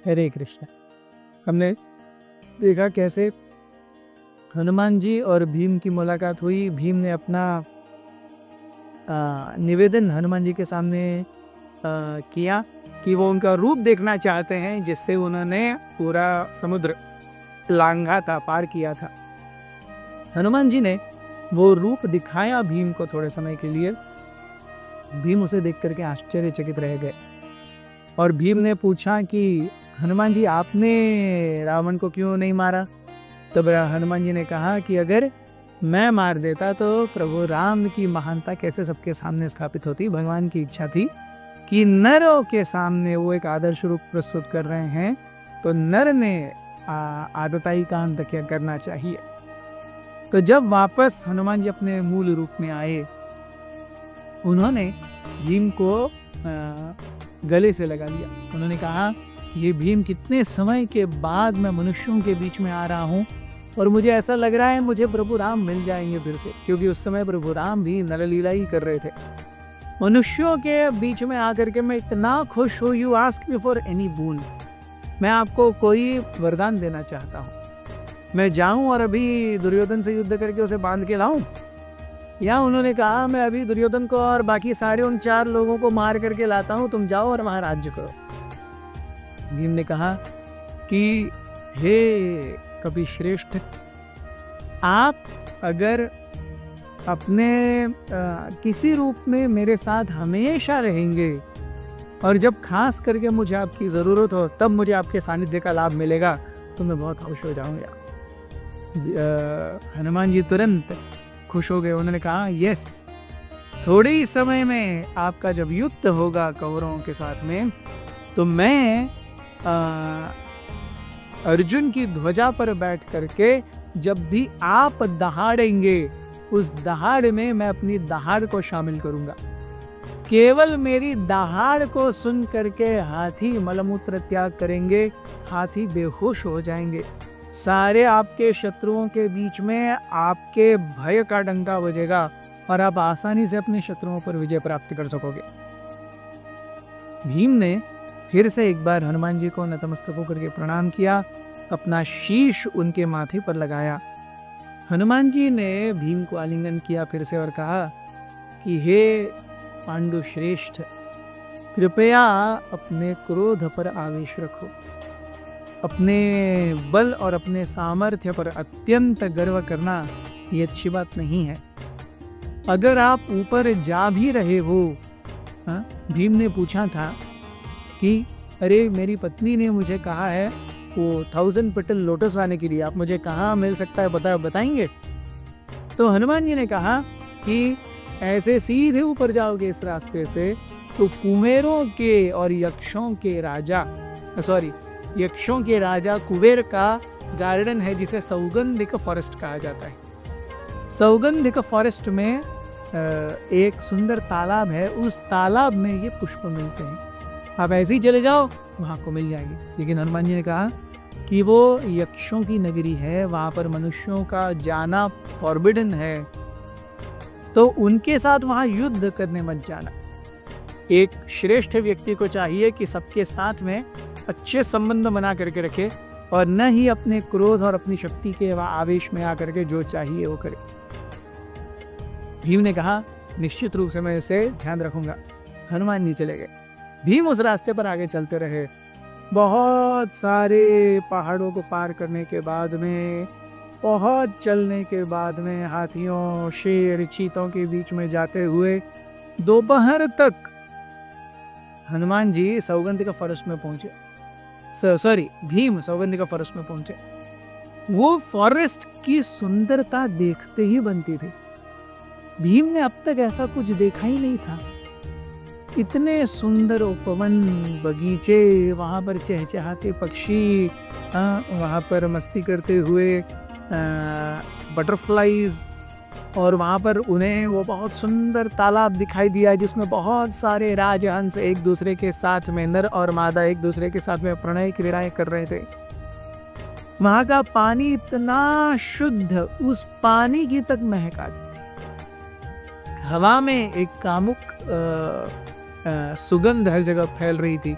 हरे कृष्ण। हमने देखा कैसे हनुमान जी और भीम की मुलाकात हुई। भीम ने अपना निवेदन हनुमान जी के सामने किया कि वो उनका रूप देखना चाहते हैं, जिससे उन्होंने पूरा समुद्र लांघा था, पार किया था। हनुमान जी ने वो रूप दिखाया भीम को थोड़े समय के लिए। भीम उसे देख करके आश्चर्यचकित रह गए और भीम ने पूछा कि हनुमान जी, आपने रावण को क्यों नहीं मारा? तब हनुमान जी ने कहा कि अगर मैं मार देता तो प्रभु राम की महानता कैसे सबके सामने स्थापित होती। भगवान की इच्छा थी कि नरों के सामने वो एक आदर्श रूप प्रस्तुत कर रहे हैं, तो नर ने आदताई का अंत क्या करना चाहिए। तो जब वापस हनुमान जी अपने मूल रूप में आए, उन्होंने भीम को गले से लगा लिया। उन्होंने कहा कि ये भीम, कितने समय के बाद मैं मनुष्यों के बीच में आ रहा हूँ और मुझे ऐसा लग रहा है मुझे प्रभु राम मिल जाएंगे फिर से, क्योंकि उस समय प्रभु राम भी नरलीला ही कर रहे थे। मनुष्यों के बीच में आकर के मैं इतना खुश हूँ। You ask me for any boon, मैं आपको कोई वरदान देना चाहता हूँ। मैं जाऊं और अभी दुर्योधन से युद्ध करके उसे बांध के लाऊं, या उन्होंने कहा मैं अभी दुर्योधन को और बाकी सारे उन 4 लोगों को मार करके लाता हूं, तुम जाओ और वहां राज्य करो। भीम ने कहा कि हे कपि श्रेष्ठ, आप अगर अपने किसी रूप में मेरे साथ हमेशा रहेंगे और जब खास करके मुझे आपकी ज़रूरत हो तब मुझे आपके सानिध्य का लाभ मिलेगा, तो मैं बहुत खुश हो जाऊंगा। हनुमान जी तुरंत खुश हो गए। उन्होंने कहा यस, थोड़े ही समय में आपका जब युद्ध होगा कौरवों के साथ में, तो मैं अर्जुन की ध्वजा पर बैठ करके जब भी आप दहाड़ेंगे, उस दहाड़ में मैं अपनी दहाड़ को शामिल करूंगा। केवल मेरी दहाड़ को सुन करके हाथी मलमूत्र त्याग करेंगे, हाथी बेहोश हो जाएंगे। सारे आपके शत्रुओं के बीच में आपके भय का डंका बजेगा और आप आसानी से अपने शत्रुओं पर विजय प्राप्त कर सकोगे। भीम ने फिर से एक बार हनुमान जी को नतमस्तक होकर के प्रणाम किया, अपना शीश उनके माथे पर लगाया। हनुमान जी ने भीम को आलिंगन किया फिर से और कहा कि हे पांडु श्रेष्ठ, कृपया अपने क्रोध पर आवेश रखो। अपने बल और अपने सामर्थ्य पर अत्यंत गर्व करना ये अच्छी बात नहीं है। अगर आप ऊपर जा भी रहे हो, भीम ने पूछा था कि अरे मेरी पत्नी ने मुझे कहा है वो 1000 पेटल लोटस लाने के लिए, आप मुझे कहाँ मिल सकता है बताएंगे? तो हनुमान जी ने कहा कि ऐसे सीधे ऊपर जाओगे इस रास्ते से तो कुबेरों के और यक्षों के राजा कुबेर का गार्डन है, जिसे सौगंधिक फॉरेस्ट कहा जाता है। सौगंधिक फॉरेस्ट में एक सुंदर तालाब है, उस तालाब में ये पुष्प मिलते हैं। आप ऐसे ही चले जाओ, वहां को मिल जाएंगे। लेकिन हनुमान जी ने कहा कि वो यक्षों की नगरी है, वहां पर मनुष्यों का जाना फॉरबिडन है, तो उनके साथ वहां युद्ध करने मत जाना। एक श्रेष्ठ व्यक्ति को चाहिए कि सबके साथ में अच्छे संबंध बना करके रखे और न ही अपने क्रोध और अपनी शक्ति के आवेश में आकर के जो चाहिए वो करे। भीम ने कहा निश्चित रूप से मैं इसे ध्यान रखूंगा। हनुमान जी चले गए। भीम उस रास्ते पर आगे चलते रहे। बहुत सारे पहाड़ों को पार करने के बाद में, बहुत चलने के बाद में, हाथियों, शेर, चीतों के बीच में जाते हुए दोपहर तक हनुमान जी सौगंधिक फॉरेस्ट में पहुंचे। भीम सौगंधिक फॉरेस्ट में पहुंचे। वो फॉरेस्ट की सुंदरता देखते ही बनती थी। भीम ने अब तक ऐसा कुछ देखा ही नहीं था। इतने सुंदर उपवन, बगीचे, वहां पर चहचहाते पक्षी, वहां पर मस्ती करते हुए बटरफ्लाईज, और वहां पर उन्हें वो बहुत सुंदर तालाब दिखाई दिया जिसमें बहुत सारे राजहंस एक दूसरे के साथ में, नर और मादा एक दूसरे के साथ में प्रणय क्रीड़ाएं कर रहे थे। वहां का पानी इतना शुद्ध, उस पानी की तक महक आती थी। हवा में एक कामुक सुगंध हर जगह फैल रही थी।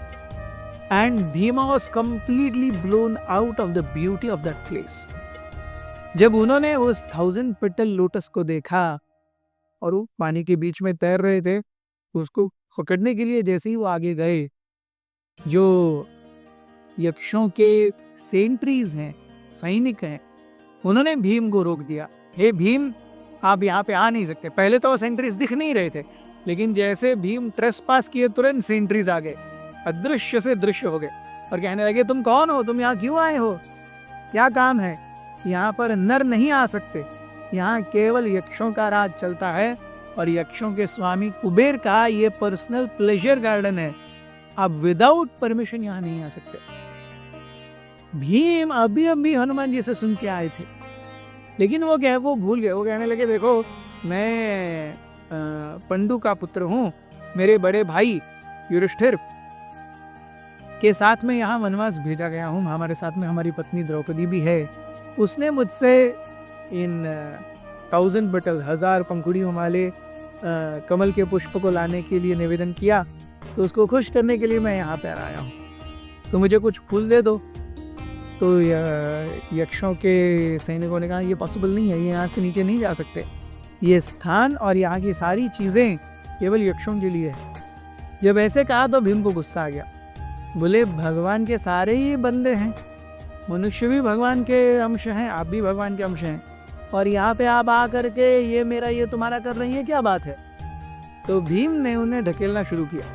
and Bhima was completely blown out of the beauty of that place. जब उन्होंने उस 1000 petal लोटस को देखा और वो पानी के बीच में तैर रहे थे, उसको पकड़ने के लिए जैसे ही वो आगे गए, जो यक्षों के सेंट्रीज हैं, सैनिक हैं, उन्होंने भीम को रोक दिया। हे भीम, आप यहाँ पे आ नहीं सकते। पहले तो वो सेंट्रीज दिख नहीं रहे थे, लेकिन जैसे भीम ट्रेसपास किए तुरंत सेंट्रीज आ गए, अदृश्य से दृश्य हो गए और कहने लगे, तुम कौन हो? तुम यहाँ क्यों आए हो? क्या काम है? यहाँ पर नर नहीं आ सकते, यहाँ केवल यक्षों का राज चलता है और यक्षों के स्वामी कुबेर का ये पर्सनल प्लेजर गार्डन है, आप विदाउट परमिशन यहाँ नहीं आ सकते। भीम अभी अभी हनुमान जी से सुन के आए थे, लेकिन वो भूल गए। वो कहने लगे, देखो मैं पंडु का पुत्र हूँ, मेरे बड़े भाई युधिष्ठिर के साथ में यहाँ वनवास भेजा गया हूँ, हमारे साथ में हमारी पत्नी द्रौपदी भी है। उसने मुझसे इन 1000 petal 1000 पंखुड़ियों वाले कमल के पुष्प को लाने के लिए निवेदन किया, तो उसको खुश करने के लिए मैं यहाँ पर आया हूँ, तो मुझे कुछ फूल दे दो। तो यक्षों के सैनिकों ने कहा, ये पॉसिबल नहीं है, ये यहाँ से नीचे नहीं जा सकते, ये स्थान और यहाँ की सारी चीज़ें केवल यक्षों के लिए है। जब ऐसे कहा तो भीम को गुस्सा आ गया। बोले, भगवान के सारे ही बंदे हैं, मनुष्य भी भगवान के अंश हैं, आप भी भगवान के अंश हैं, और यहाँ पे आप आ करके ये मेरा ये तुम्हारा कर रही है, क्या बात है? तो भीम ने उन्हें ढकेलना शुरू किया।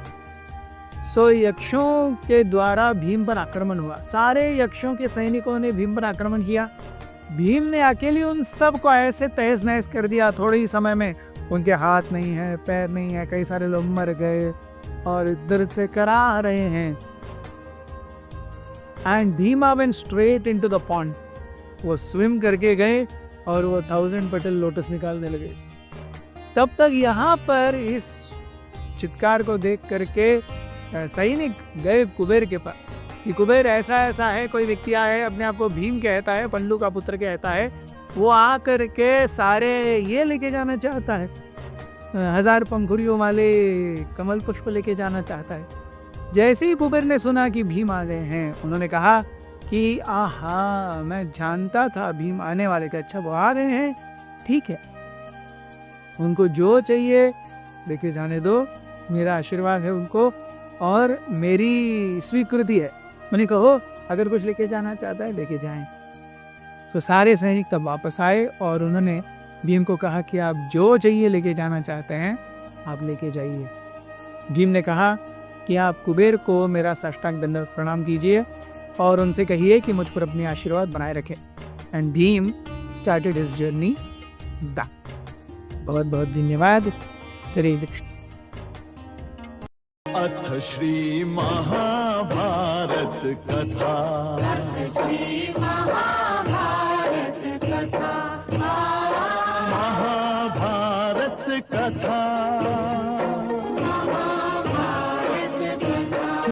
सो यक्षों के द्वारा भीम पर आक्रमण हुआ। सारे यक्षों के सैनिकों ने भीम पर आक्रमण किया। भीम ने अकेले उन सब को ऐसे तहस नहस कर दिया थोड़े ही समय में। उनके हाथ नहीं है, पैर नहीं है, कई सारे लोग मर गए और दर्द से कराह रहे हैं। And Bhima went straight into the pond. वो स्विम करके गए और वो 1000 petal लोटस निकालने लगे। तब तक यहाँ पर इस चित्कार को देख करके सैनिक गए कुबेर के पास कि कुबेर ऐसा ऐसा है, कोई व्यक्ति आया है, अपने आप को भीम कहता है, पंडु का पुत्र कहता है, वो आ करके सारे ये लेके जाना चाहता है, 1000 पंखुड़ियों वाले कमल पुष्प लेके जाना चाहता है। जैसे ही कुबेर ने सुना कि भीम आ गए हैं, उन्होंने कहा कि आहा, मैं जानता था भीम आने वाले थे, अच्छा वो आ गए हैं, ठीक है, उनको जो चाहिए लेके जाने दो, मेरा आशीर्वाद है उनको और मेरी स्वीकृति है। मैंने कहो अगर कुछ लेके जाना चाहता है लेके जाएं। तो सारे सैनिक तब वापस आए और उन्होंने भीम को कहा कि आप जो चाहिए लेके जाना चाहते हैं आप लेके जाइए। भीम ने कहा कि आप कुबेर को मेरा साष्टांग दंडवत प्रणाम कीजिए और उनसे कहिए कि मुझ पर अपनी आशीर्वाद बनाए रखें। And Bhim started his journey back. बहुत बहुत धन्यवाद। हरे कृष्ण। अथ श्री महाभारत कथा।